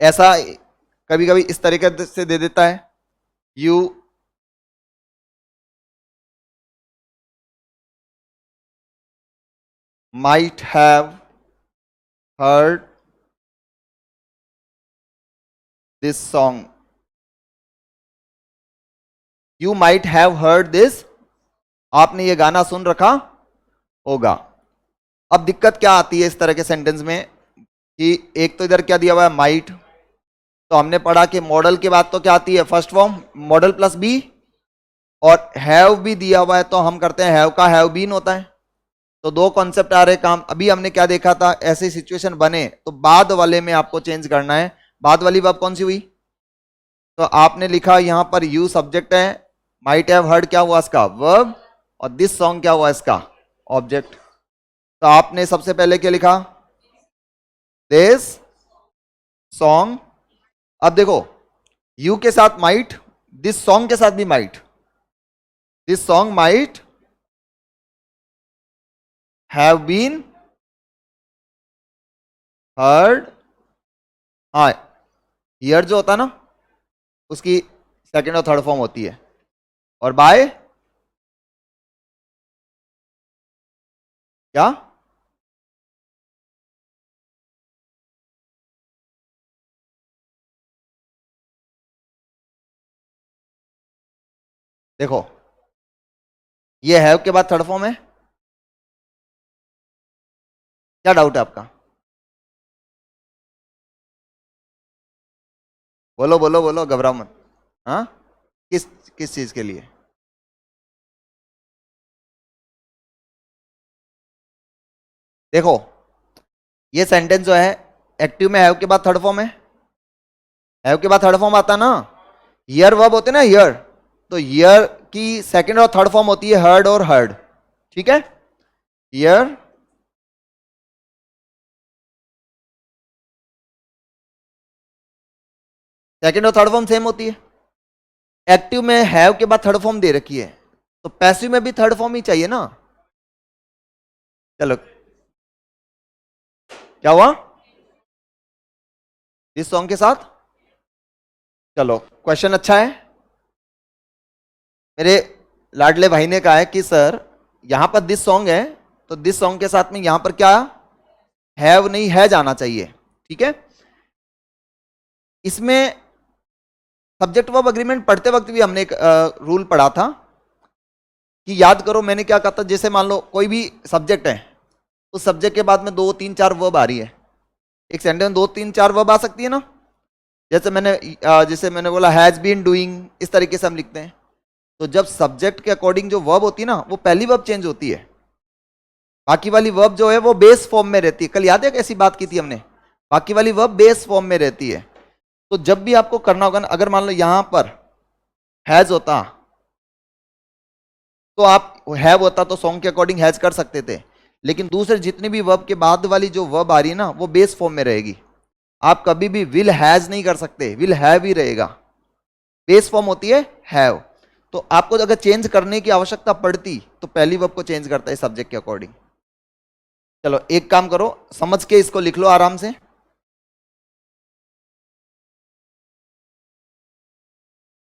ऐसा कभी कभी इस तरीके से दे देता है, you might have heard this song, you might have heard this, आपने ये गाना सुन रखा होगा। अब दिक्कत क्या आती है इस तरह के सेंटेंस में कि एक तो इधर क्या दिया हुआ है, माइट, तो हमने पढ़ा कि मॉडल के बाद तो क्या आती है, first form, model plus B, और हैव भी दिया हुआ है तो हम करते हैं हैव का हैव बीन होता है। तो दो कॉन्सेप्ट आ रहे काम। अभी हमने क्या देखा था, ऐसी सिचुएशन बने तो बाद वाले में आपको चेंज करना है। बाद वाली वर्ब कौन सी हुई, तो आपने लिखा यहां पर यू सब्जेक्ट है, माइट हैव हर्ड क्या हुआ इसका वर्ब, और दिस सॉन्ग क्या हुआ इसका ऑब्जेक्ट। तो आपने सबसे पहले क्या लिखा, दिस सॉन्ग। अब देखो यू के साथ माइट, दिस सॉन्ग के साथ भी might, this song might have been heard, हाँ हियर जो होता है ना उसकी सेकंड और थर्ड फॉर्म होती है, और बाय क्या, देखो ये हैव के बाद थर्ड फॉर्म है, क्या डाउट है आपका, बोलो बोलो बोलो, घबराओ मत। हाँ, किस किस चीज के लिए, देखो ये सेंटेंस जो है एक्टिव में हैव के बाद थर्ड फॉर्म है, हैव के बाद थर्ड फॉर्म आता ना, हियर वर्ब होते ना हियर, तो हियर की सेकंड और थर्ड फॉर्म होती है हर्ड और हर्ड, ठीक है, हियर सेकंड और थर्ड फॉर्म सेम होती है। एक्टिव में हैव के बाद थर्ड फॉर्म दे रखी है, तो पैसिव में भी थर्ड फॉर्म ही चाहिए ना। चलो क्या हुआ इस सॉन्ग के साथ, चलो क्वेश्चन अच्छा है। मेरे लाडले भाई ने कहा है कि सर यहां पर दिस सॉन्ग है, तो दिस सॉन्ग के साथ में यहां पर क्या हैव नहीं है जाना चाहिए, ठीक है। इसमें सब्जेक्ट वर्ब अग्रीमेंट पढ़ते वक्त भी हमने एक रूल पढ़ा था कि याद करो मैंने क्या कहा था, जैसे मान लो कोई भी सब्जेक्ट है, उस सब्जेक्ट के बाद में दो तीन चार वर्ब आ रही है, एक सेंटेंस में दो तीन चार वर्ब आ सकती है ना, जैसे मैंने बोला हैज बीन डूइंग, इस तरीके से हम लिखते हैं। तो जब सब्जेक्ट के अकॉर्डिंग जो वर्ब होती है ना, वो पहली वर्ब चेंज होती है, बाकी वाली वर्ब जो है वो बेस फॉर्म में रहती है। कल याद है कैसी बात की थी हमने, बाकी वाली वर्ब बेस फॉर्म में रहती है। तो जब भी आपको करना होगा ना, अगर मान लो यहां पर हैज होता तो आप हैव होता तो सॉन्ग के अकॉर्डिंग हैज कर सकते थे, लेकिन दूसरे जितनी भी वर्ब के बाद वाली जो वर्ब आ रही है ना वो बेस फॉर्म में रहेगी। आप कभी भी विल हैज नहीं कर सकते, विल हैव ही रहेगा, बेस फॉर्म होती है हैव। तो आपको अगर चेंज करने की आवश्यकता पड़ती तो पहली वर्ब को चेंज करता है सब्जेक्ट के अकॉर्डिंग। चलो एक काम करो, समझ के इसको लिख लो आराम से,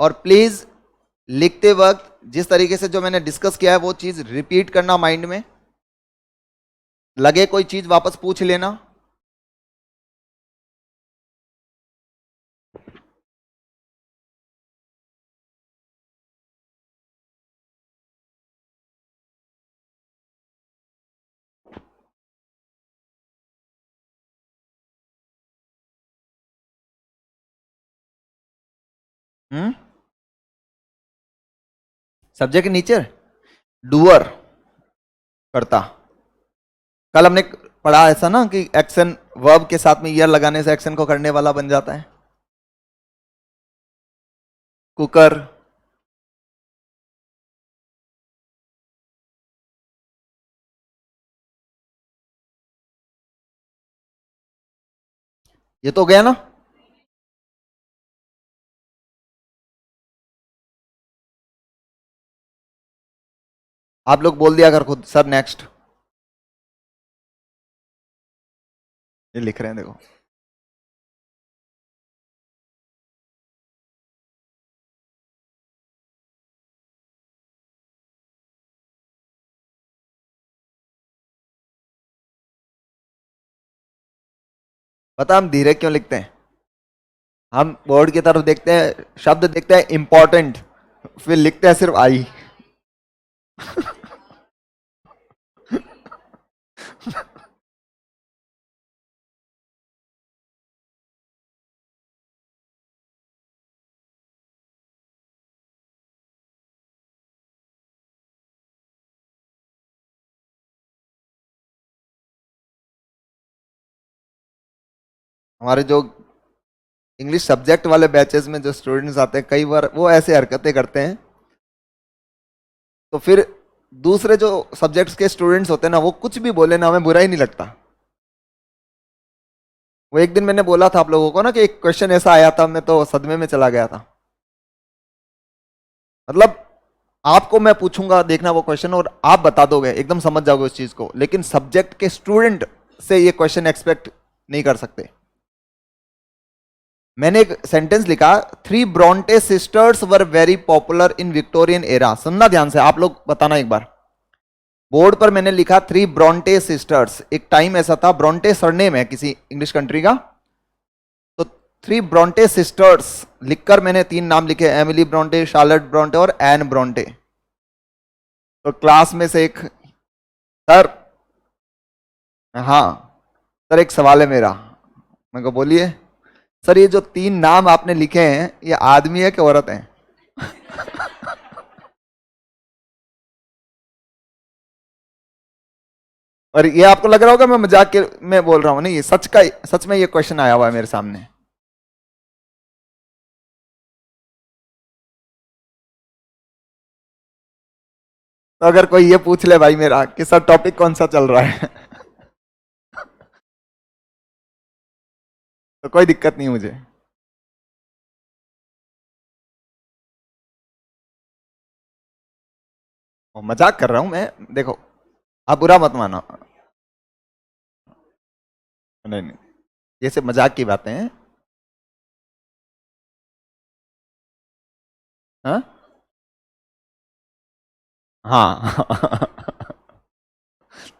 और प्लीज लिखते वक्त जिस तरीके से जो मैंने डिस्कस किया है वो चीज रिपीट करना माइंड में, लगे कोई चीज वापस पूछ लेना। सब्जेक्ट के नीचे डूअर करता, कल हमने पढ़ा ऐसा ना कि एक्शन वर्ब के साथ में ईयर लगाने से एक्शन को करने वाला बन जाता है, कुकर, ये तो गया ना। आप लोग बोल दिया अगर खुद सर नेक्स्ट, ये लिख रहे हैं देखो। पता हम धीरे क्यों लिखते हैं? हम बोर्ड की तरफ देखते हैं, शब्द देखते हैं इंपॉर्टेंट, फिर लिखते हैं सिर्फ आई। हमारे जो इंग्लिश सब्जेक्ट वाले बैचेस में जो स्टूडेंट्स आते हैं, कई बार वो ऐसे हरकतें करते हैं, तो फिर दूसरे जो सब्जेक्ट्स के स्टूडेंट्स होते हैं ना, वो कुछ भी बोले ना, हमें बुरा ही नहीं लगता। वो एक दिन मैंने बोला था आप लोगों को ना कि एक क्वेश्चन ऐसा आया था, मैं तो सदमे में चला गया था। मतलब आपको मैं पूछूंगा, देखना वो क्वेश्चन, और आप बता दोगे, एकदम समझ जाओगे उस चीज को, लेकिन सब्जेक्ट के स्टूडेंट से ये क्वेश्चन एक्सपेक्ट नहीं कर सकते। मैंने एक सेंटेंस लिखा, three Brontë sisters were very popular in Victorian era. सुनना ध्यान से, आप लोग बताना एक बार। बोर्ड पर मैंने लिखा थ्री ब्रॉन्टे सिस्टर्स। एक टाइम ऐसा था, ब्रॉन्टे सरनेम है किसी इंग्लिश कंट्री का, तो थ्री ब्रॉन्टे सिस्टर्स लिखकर मैंने तीन नाम लिखे, एमिली ब्रॉन्टे, शार्लेट ब्रॉन्टे और एन ब्रॉन्टे। तो क्लास में से एक, सर, हाँ सर एक सवाल है मेरा। मैं को बोलिए। सर ये जो तीन नाम आपने लिखे हैं, ये आदमी है कि औरत है? और ये आपको लग रहा होगा मैं मजाक के में बोल रहा हूं, नहीं, ये सच का, सच में ये क्वेश्चन आया हुआ है मेरे सामने। तो अगर कोई ये पूछ ले भाई मेरा कि सर टॉपिक कौन सा चल रहा है, तो कोई दिक्कत नहीं मुझे। और मजाक कर रहा हूं मैं, देखो, आप बुरा मत मानो। नहीं नहीं, ये सिर्फ मजाक की बातें हैं। हाँ हाँ।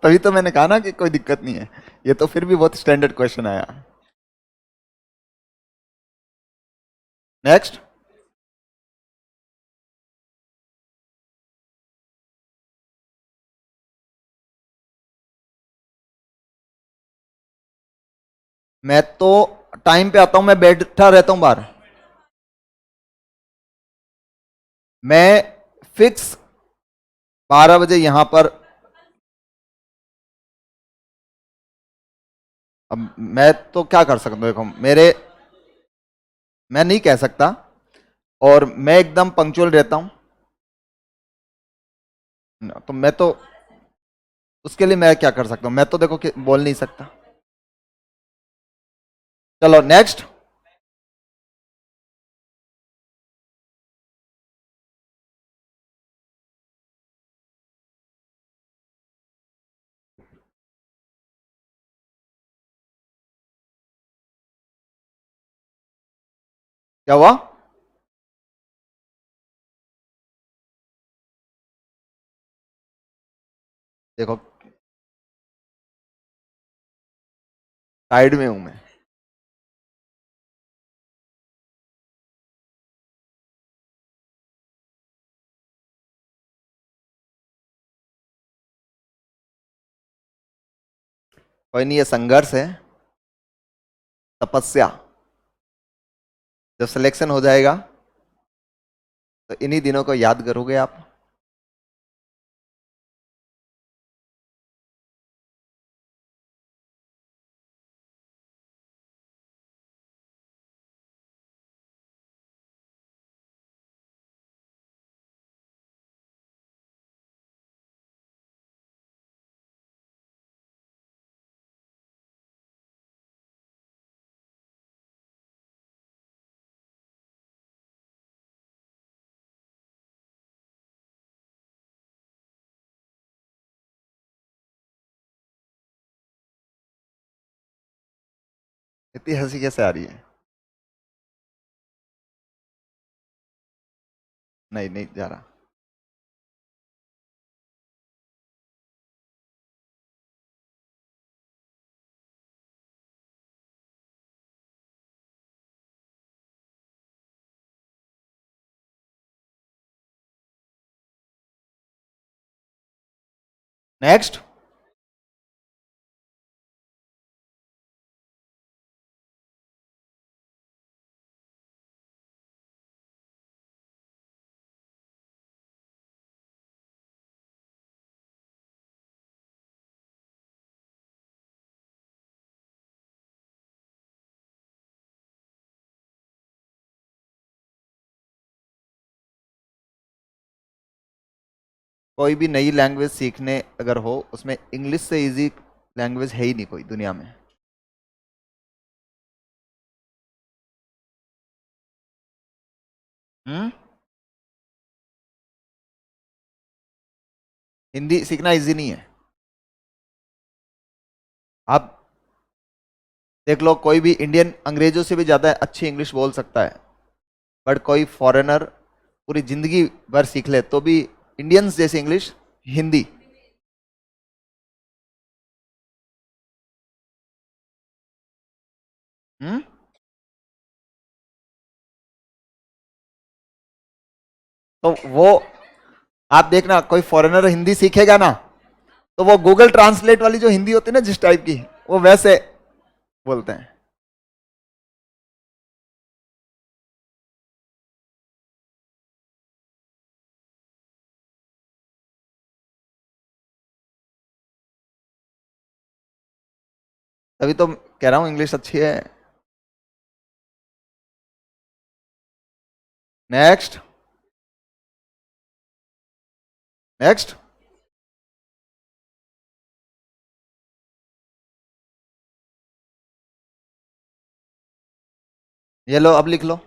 तभी तो मैंने कहा ना कि कोई दिक्कत नहीं है। ये तो फिर भी बहुत स्टैंडर्ड क्वेश्चन आया। नेक्स्ट। मैं तो टाइम पे आता हूं, मैं बैठा रहता हूं बाहर। मैं फिक्स 12 बजे यहां पर। अब मैं तो क्या कर सकता हूं, देखो मेरे, मैं नहीं कह सकता, और मैं एकदम पंक्चुअल रहता हूं। तो मैं तो, उसके लिए मैं क्या कर सकता हूं, मैं तो देखो कि बोल नहीं सकता। चलो नेक्स्ट। क्या हुआ? देखो, साइड में हूं मैं। कोई नहीं, ये संघर्ष है, तपस्या। जब सिलेक्शन हो जाएगा तो इन्हीं दिनों को याद करोगे आप। इतनी हंसी कैसे आ रही है? नहीं नहीं जा रहा। नेक्स्ट, कोई भी नई लैंग्वेज सीखने अगर हो, उसमें इंग्लिश से इजी लैंग्वेज है ही नहीं कोई दुनिया में। हम्म। हिंदी सीखना इजी नहीं है। आप देख लो, कोई भी इंडियन अंग्रेजों से भी ज्यादा अच्छी इंग्लिश बोल सकता है, बट कोई फॉरेनर पूरी जिंदगी भर सीख ले तो भी इंडियंस जैसी इंग्लिश, हिंदी। हम्म। तो वो आप देखना, कोई फॉरेनर हिंदी सीखेगा ना, तो वो गूगल ट्रांसलेट वाली जो हिंदी होती है ना जिस टाइप की, वो वैसे बोलते हैं। तभी तो कह रहा हूं इंग्लिश अच्छी है। Next, next. ये लो, अब लिख लो।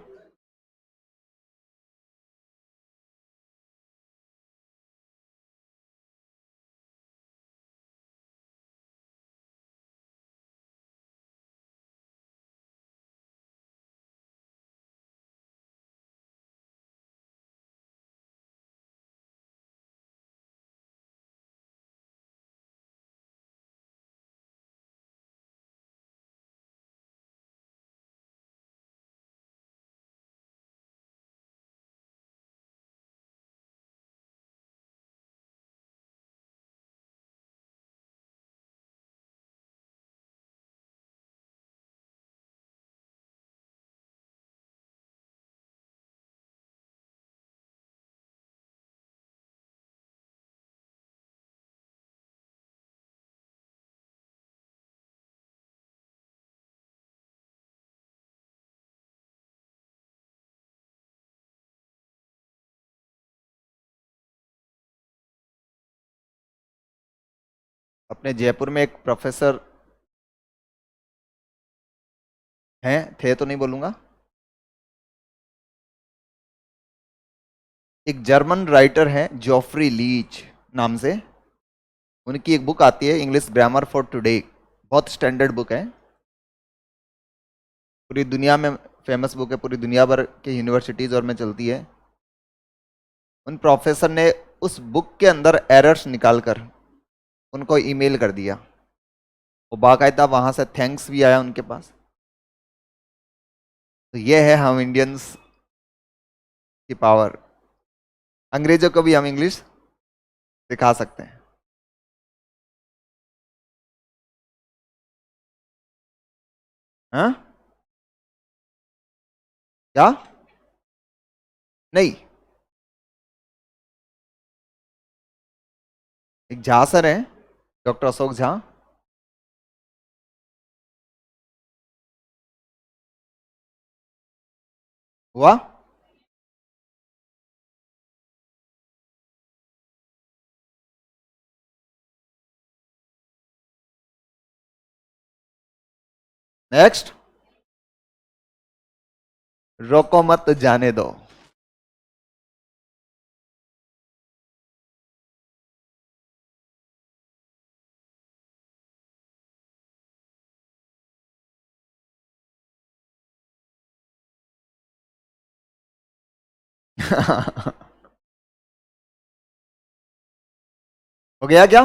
अपने जयपुर में एक प्रोफेसर हैं, थे तो नहीं बोलूंगा, एक जर्मन राइटर है जॉफ्री लीच नाम से। उनकी एक बुक आती है, इंग्लिश ग्रामर फॉर टुडे। बहुत स्टैंडर्ड बुक है, पूरी दुनिया में फेमस बुक है, पूरी दुनिया भर के यूनिवर्सिटीज और में चलती है। उन प्रोफेसर ने उस बुक के अंदर एरर्स निकालकर उनको ईमेल कर दिया। वो बाकायदा वहां से थैंक्स भी आया उनके पास। तो ये है हम इंडियंस की पावर। अंग्रेजों को भी हम इंग्लिश सिखा सकते हैं। हाँ, क्या? नहीं, एक झा सर है, डॉक्टर अशोक झा। हुआ। नेक्स्ट, रोको मत जाने दो। हो गया क्या?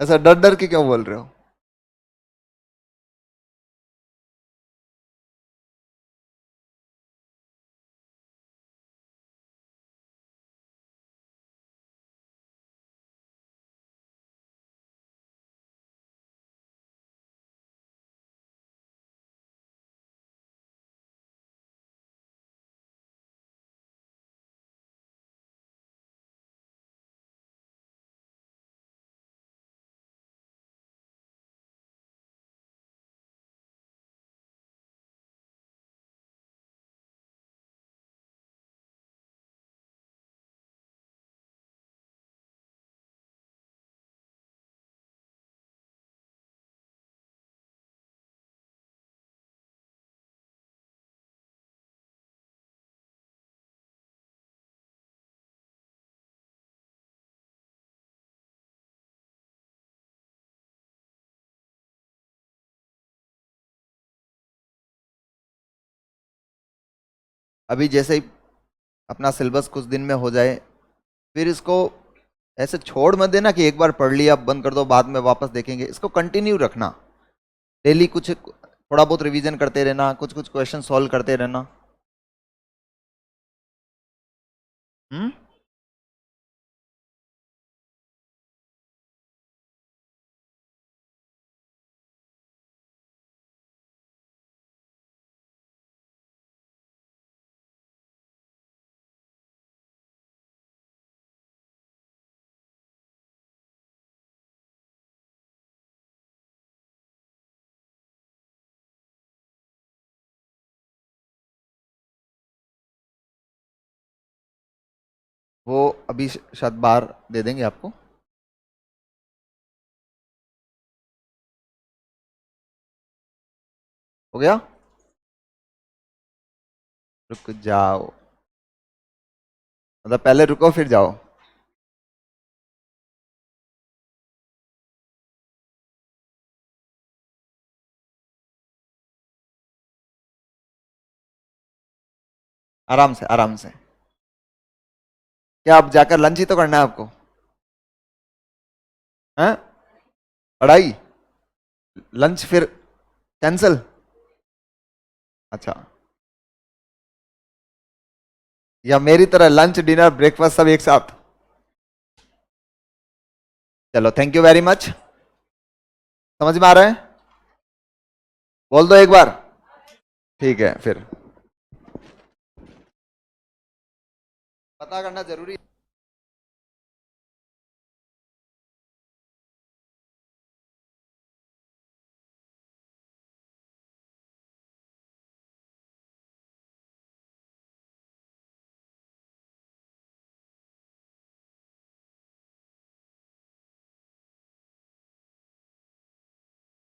ऐसा डर डर के क्यों बोल रहे हो? अभी जैसे ही अपना सिलेबस कुछ दिन में हो जाए, फिर इसको ऐसे छोड़ मत देना कि एक बार पढ़ लिया अब बंद कर दो बाद में वापस देखेंगे। इसको कंटिन्यू रखना, डेली कुछ थोड़ा बहुत रिवीजन करते रहना, कुछ कुछ क्वेश्चन सॉल्व करते रहना। हम्म। वो अभी शायद बाहर दे देंगे आपको। हो गया? रुक जाओ, मतलब पहले रुको फिर जाओ। आराम से आराम से। क्या अब जाकर लंच ही तो करना है आपको? हैं? पढ़ाई? लंच फिर कैंसिल? अच्छा। या मेरी तरह लंच डिनर ब्रेकफास्ट सब एक साथ? चलो, थैंक यू वेरी मच। समझ में आ रहा है? बोल दो एक बार। ठीक है फिर। पता करना जरूरी है।